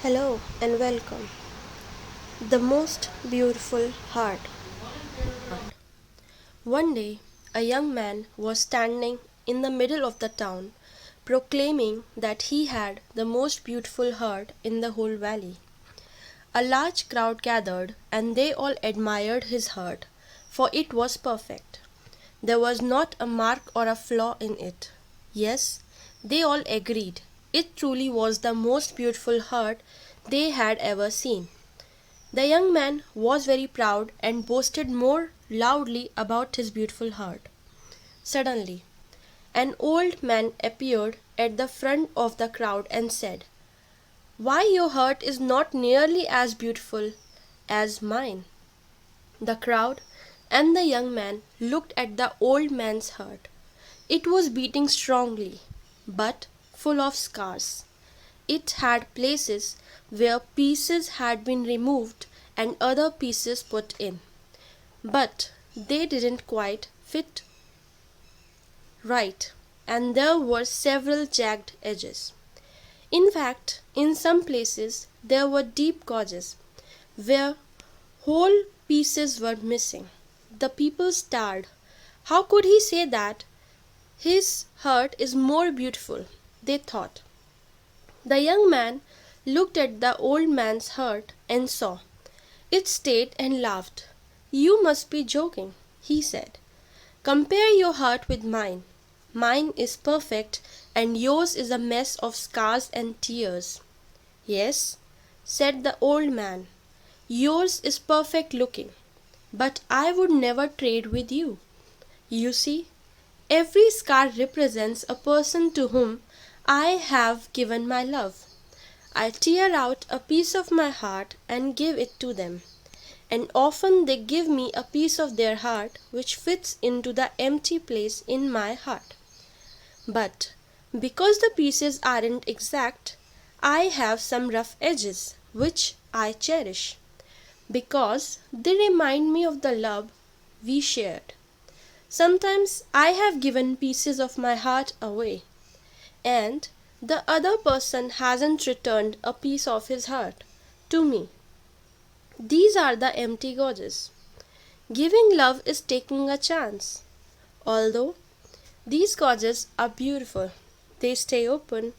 Hello and welcome. The most beautiful heart. One day, a young man was standing in the middle of the town, proclaiming that he had the most beautiful heart in the whole valley. A large crowd gathered, and they all admired his heart, for it was perfect. There was not a mark or a flaw in it. Yes, they all agreed. It truly was the most beautiful heart they had ever seen. The young man was very proud and boasted more loudly about his beautiful heart. Suddenly, an old man appeared at the front of the crowd and said, "Why, your heart is not nearly as beautiful as mine." The crowd and the young man looked at the old man's heart. It was beating strongly, but full of scars. It had places where pieces had been removed and other pieces put in, but they didn't quite fit right, and there were several jagged edges. In fact, in some places there were deep gorges where whole pieces were missing. The people stared. How could he say that? His heart is more beautiful, they thought. The young man looked at the old man's heart and saw. It stayed and laughed. "You must be joking," he said. "Compare your heart with mine. Mine is perfect and yours is a mess of scars and tears." "Yes," said the old man, "yours is perfect looking, but I would never trade with you. You see, every scar represents a person to whom I have given my love. I tear out a piece of my heart and give it to them, and often they give me a piece of their heart which fits into the empty place in my heart. But because the pieces aren't exact, I have some rough edges which I cherish, because they remind me of the love we shared. Sometimes I have given pieces of my heart away, and the other person hasn't returned a piece of his heart to me. These are the empty gauges. Giving love is taking a chance. Although these gauges are beautiful, they stay open,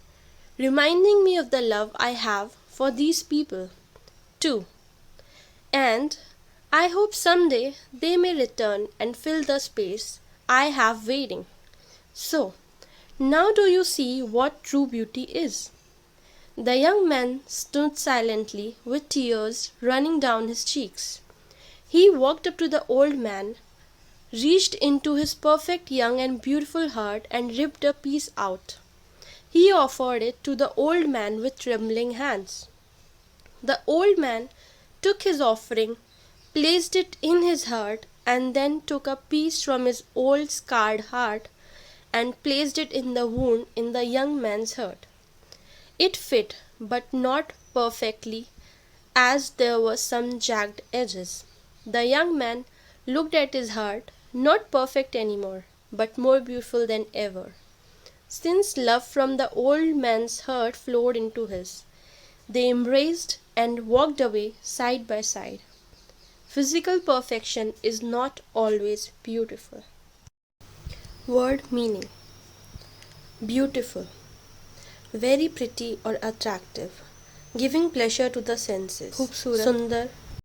reminding me of the love I have for these people too. And I hope someday they may return and fill the space I have waiting. So, now do you see what true beauty is?" The young man stood silently with tears running down his cheeks. He walked up to the old man, reached into his perfect young and beautiful heart and ripped a piece out. He offered it to the old man with trembling hands. The old man took his offering, placed it in his heart, and then took a piece from his old scarred heart and placed it in the wound in the young man's heart. It fit, but not perfectly, as there were some jagged edges. The young man looked at his heart, not perfect anymore, but more beautiful than ever, since love from the old man's heart flowed into his. They embraced and walked away side by side. Physical perfection is not always beautiful. Word meaning: beautiful, very pretty or attractive, giving pleasure to the senses. खूबसूरत, सुंदर,